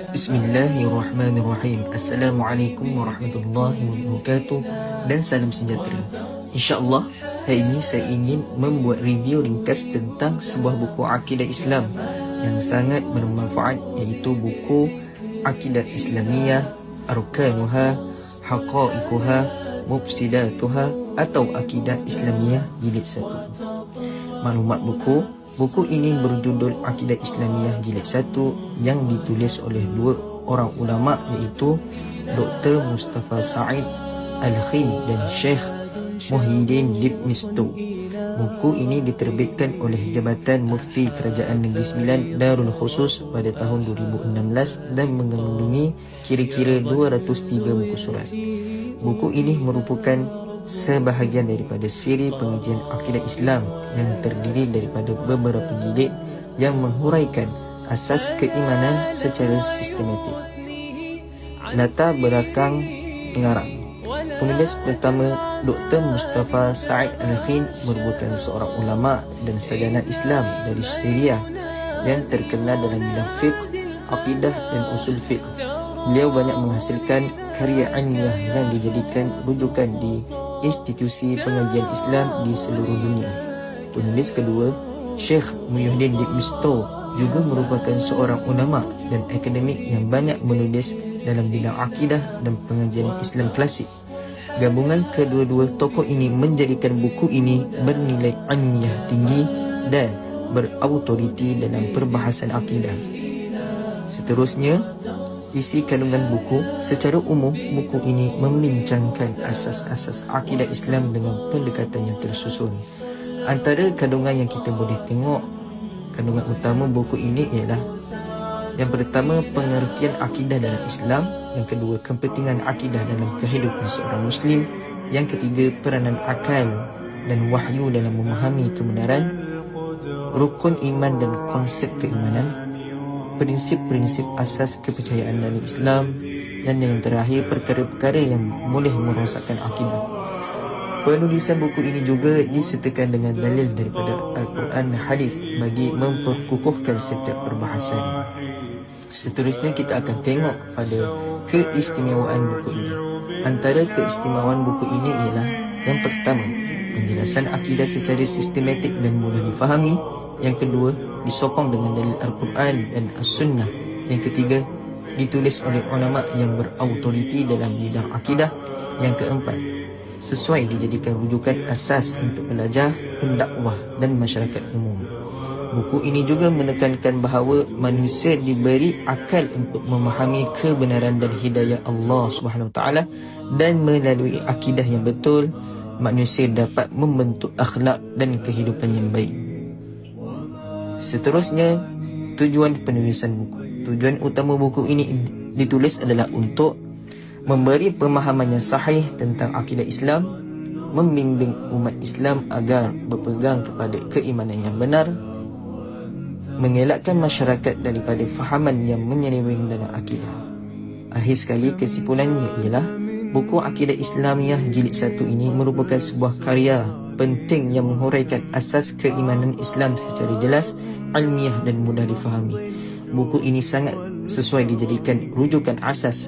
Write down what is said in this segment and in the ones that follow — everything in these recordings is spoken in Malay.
Bismillahirrahmanirrahim. Assalamualaikum warahmatullahi wabarakatuh dan salam sejahtera. InsyaAllah, hari ini saya ingin membuat review ringkas tentang sebuah buku akidah Islam yang sangat bermanfaat, iaitu buku Akidah Islamiyah, Arkanuha, Haqa'iquha, Mufsidatuha atau Akidah Islamiyah Jilid 1. Maklumat buku ini berjudul Akidah Islamiyah Jilid 1 yang ditulis oleh dua orang ulama, iaitu Dr. Mustafa Sa'id Al-Khin dan Syekh Muhyiddin Ibn Mistow. Buku ini diterbitkan oleh Jabatan Mufti Kerajaan Negeri Sembilan Darul Khusus pada tahun 2016 dan mengandungi kira-kira 203 muka surat. Buku ini merupakan sebahagian daripada siri pengajian akidah Islam yang terdiri daripada beberapa jilid yang menghuraikan asas keimanan secara sistematik. Latar belakang pengarang. Penulis pertama, Dr. Mustafa Sa'id Al-Khin, merupakan seorang ulama dan sarjana Islam dari Syria yang terkenal dalam bidang fiqh, akidah dan usul fiqh. Beliau banyak menghasilkan karya ilmiah yang dijadikan rujukan di institusi pengajian Islam di seluruh dunia. Penulis kedua, Syekh Muhyiddin Ibn Mistow, juga merupakan seorang ulama dan akademik yang banyak menulis dalam bidang akidah dan pengajian Islam klasik. Gabungan kedua-dua tokoh ini menjadikan buku ini bernilai ilmiah tinggi dan berautoriti dalam perbahasan akidah. Seterusnya, isi kandungan buku. Secara umum, buku ini membincangkan asas-asas akidah Islam dengan pendekatan yang tersusun. Antara kandungan yang kita boleh tengok, kandungan utama buku ini ialah: yang pertama, pengertian akidah dalam Islam; yang kedua, kepentingan akidah dalam kehidupan seorang Muslim; yang ketiga, peranan akal dan wahyu dalam memahami kebenaran; rukun iman dan konsep keimanan; prinsip-prinsip asas kepercayaan dalam Islam; dan yang terakhir, perkara-perkara yang boleh merosakkan akidah. Penulisan buku ini juga disertakan dengan dalil daripada Al-Quran dan Hadis bagi memperkukuhkan setiap perbahasan. Seterusnya, kita akan tengok pada keistimewaan buku ini. Antara keistimewaan buku ini ialah: yang pertama, penjelasan akidah secara sistematik dan mudah difahami; yang kedua, disokong dengan dalil Al-Quran dan As-Sunnah; yang ketiga, ditulis oleh ulama yang berautoriti dalam bidang akidah; yang keempat, sesuai dijadikan rujukan asas untuk pelajar, pendakwah dan masyarakat umum. Buku ini juga menekankan bahawa manusia diberi akal untuk memahami kebenaran dan hidayah Allah SWT, dan melalui akidah yang betul, manusia dapat membentuk akhlak dan kehidupan yang baik. Seterusnya, tujuan penulisan buku. Tujuan utama buku ini ditulis adalah untuk memberi pemahaman yang sahih tentang akidah Islam, membimbing umat Islam agar berpegang kepada keimanan yang benar, mengelakkan masyarakat daripada fahaman yang menyeleweng dalam akidah. Akhir sekali, kesimpulannya ialah buku Akidah Islamiyah Jilid 1 ini merupakan sebuah karya penting yang menghuraikan asas keimanan Islam secara jelas, ilmiah dan mudah difahami. Buku ini sangat sesuai dijadikan rujukan asas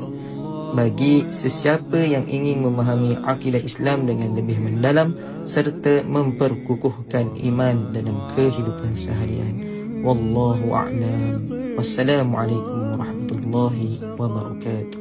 bagi sesiapa yang ingin memahami akidah Islam dengan lebih mendalam serta memperkukuhkan iman dalam kehidupan seharian. Wallahu a'lam. Wassalamualaikum warahmatullahi wabarakatuh.